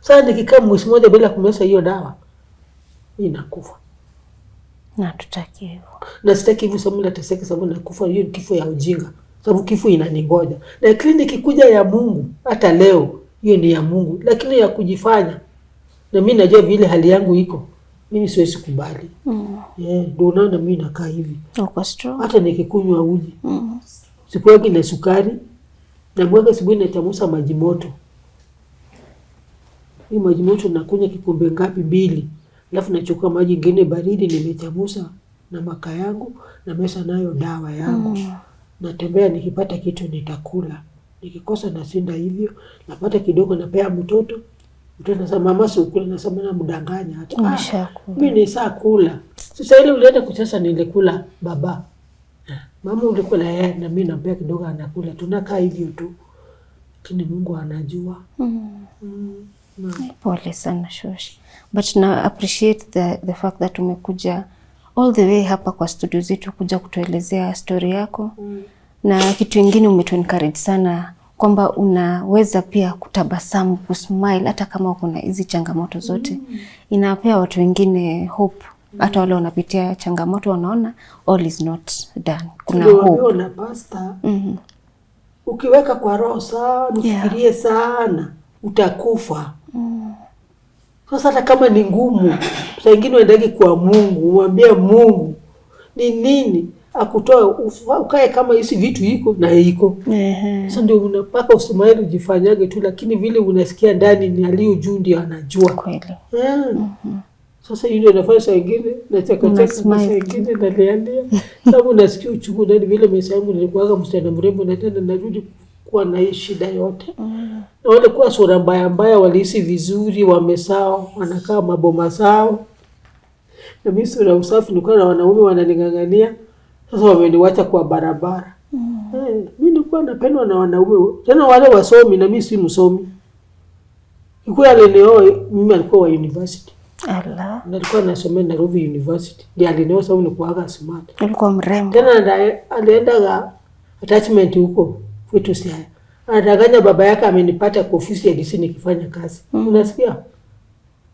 Sasa nikikaa mwezi mmoja bila kumesa hiyo dawa inakufa. Na tutaki hivyo. Na sitaki hivyo Samuel ateseke sababu nakufa, hiyo kifo ya ujinga. Sababu kifo inaningoja. Na kliniki kuja ya Mungu hata leo hiyo ni ya Mungu, lakini ya kujifanya. Na mimi najua vile hali yangu iko. Mimi siwezi kubali. Ndio naona mimi nakaa hivi. Uko strong. Hata nikikunywa uji. Sikuwagi na sukari. Na mwanga sibuhi nachamusa maji moto. Hii maji moto nakunywa kikombe ngapi? 2. Alafu nachukua maji ingine baridi nimechamusa na makaa yangu na mesa nayo dawa yangu. Natembea nikipata kitu nitakula. Nikikosa nasinda hivyo, napata kidogo napea mtoto. Mtoto anasema mama si ukula, nasema na mdanganya hata. Mimi ni saa kula. Sasa ile ulienda kuchasa nilikula baba. mama ulikuwa na yeye na mimi nampea kidogo anakula. Tunakaa hivyo tu. Lakini Mungu anajua. Pole sana Shosh. But na appreciate the fact that umekuja all the way hapa kwa studio zetu kuja kutuelezea story yako. Na kitu kingine umetu-encourage sana kwamba unaweza pia kutabasamu, kusmile hata kama uko na hizi changamoto zote. Inapea watu wengine hope. Hata wale wanapitia changamoto wanaona all is not done. Kuna hope. Na pastor. Ukiweka kwa roho sana, ufikirie sana, utakufa. Sasa hata kama ni ngumu, saa nyingine uendeke kwa Mungu, umwambie Mungu ni nini akutoa, ukae kama hizi vitu iko na iko. Sasa ndio unapaka usimaili ujifanyage tu, lakini vile unasikia ndani ni aliyo juu ndio anajua. Kweli. Sasa yule nafanya saa nyingine na chaka saa nyingine na lealia. Sababu nasikia uchungu ndani vile maisha yangu nilikuwa msichana mrembo na tena narudi kuwa na hii shida yote. Na wale kwa sura mbaya mbaya walihisi vizuri, wamesao, wanakaa maboma sao. Na mimi sura usafi nilikuwa na wanaume wananingangania. Sasa wameniwacha kwa barabara. Mimi nilikuwa napendwa na wanaume. Tena wale wasomi na mimi si msomi. Nilikuwa alinioa mimi alikuwa wa university. Allah. Nilikuwa nasomea Nairobi University. Ndiye alinioa sababu nilikuwa smart. Ulikuwa mrembo. Tena alienda attachment huko kwetu Siaya. Anadanganya baba yake amenipata kwa ofisi ya DC nikifanya kazi. Unasikia?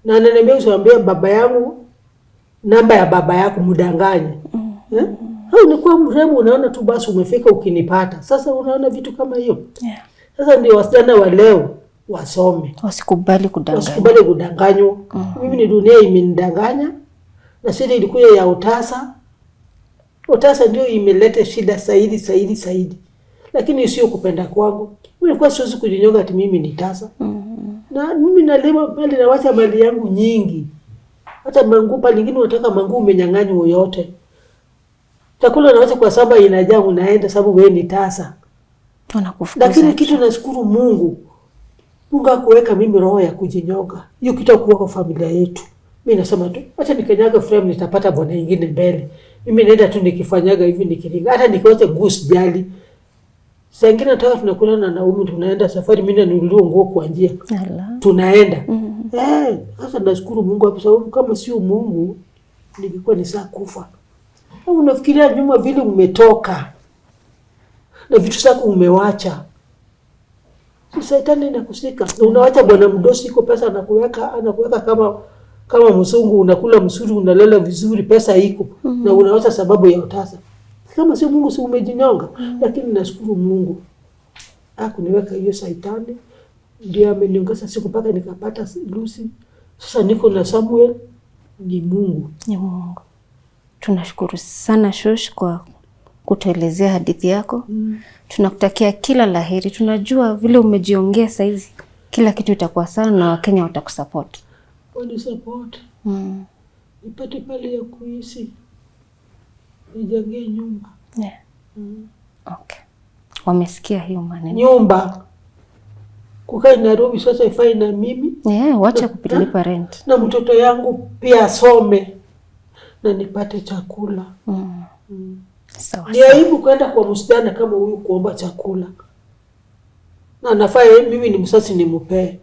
Na ananiambia usiambie baba yangu namba ya baba yako mdanganye. Hao ni kwa mrembo unaona tu basi umefika ukinipata. Sasa unaona vitu kama hiyo. Sasa ndio wasichana wa leo wasome. Wasikubali kudanganywa. Wasikubali kudanganywa. Mimi ni dunia imenidanganya. Na siri ilikuwa ya utasa. Utasa ndio imeleta shida zaidi. Lakini sio kupenda kwangu. Mimi nilikuwa siwezi kujinyonga ati mimi ni tasa. Na mimi nalima pale na wacha mali yangu nyingi. Hata mangu pale nyingine unataka mangu umenyang'anywa yote. Chakula nawacha kwa samba inajaa unaenda sababu wewe ni tasa. Wanakufukuza. Lakini kitu nashukuru Mungu. Mungu akuweka mimi roho ya kujinyonga. Hiyo kitu kuwa kwa familia yetu. Mimi nasema tu acha nikanyaga frame nitapata bwana nyingine mbele. Mimi naenda tu nikifanyaga hivi nikiringa. Hata nikiwacha goose jali. Saa nyingine nataka tunakula na naumu tunaenda safari mimi nanunulia nguo kwa njia. Tunaenda. Sasa nashukuru Mungu kwa sababu kama sio Mungu ningekuwa ni saa kufa. Au unafikiria nyuma vile umetoka. Na vitu zako umewacha. Shetani inakusika. Na unawacha bwana mdosi iko pesa anakuweka kama mzungu unakula msuri unalala vizuri pesa iko na unawacha sababu ya utasa. Kama sio Mungu si umejinyonga. Lakini nashukuru Mungu. Hakuniweka hiyo Shetani. Ndio ameniongeza siku mpaka nikapata Lucy. Sasa niko na Samuel ni Mungu. Ni Mungu. Tunashukuru sana Shosh kwa kutuelezea hadithi yako. Tunakutakia kila laheri. Tunajua vile umejiongea saizi kila kitu itakuwa sawa na Wakenya watakusupport. Wani support. Nipate pale ya kuishi. Nijenge nyumba. Okay. Wamesikia hiyo maneno. Nyumba. Kukaa Nairobi sasa ifai na mimi. Wacha kupilipa rent. Na mtoto yangu pia asome. Na nipate chakula. Sawa. Ni aibu kwenda kwa msichana kama huyu kuomba chakula. Na nafaa mimi ni msasi nimupee.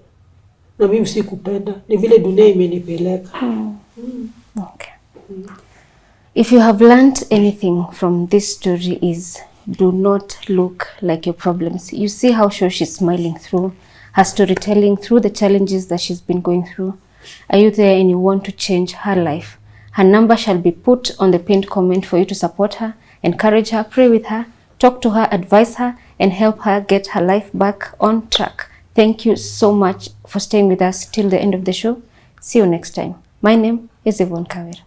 Na mimi sikupenda. Ni vile dunia imenipeleka. Okay. If you have learned anything from this story is do not look like your problems. You see how Shosh is smiling through her storytelling, through the challenges that she's been going through. Are you there and you want to change her life? Her number shall be put on the pinned comment for you to support her, encourage her, pray with her, talk to her, advise her, and help her get her life back on track. Thank you so much for staying with us till the end of the show. See you next time. My name is Yvonne Kawira.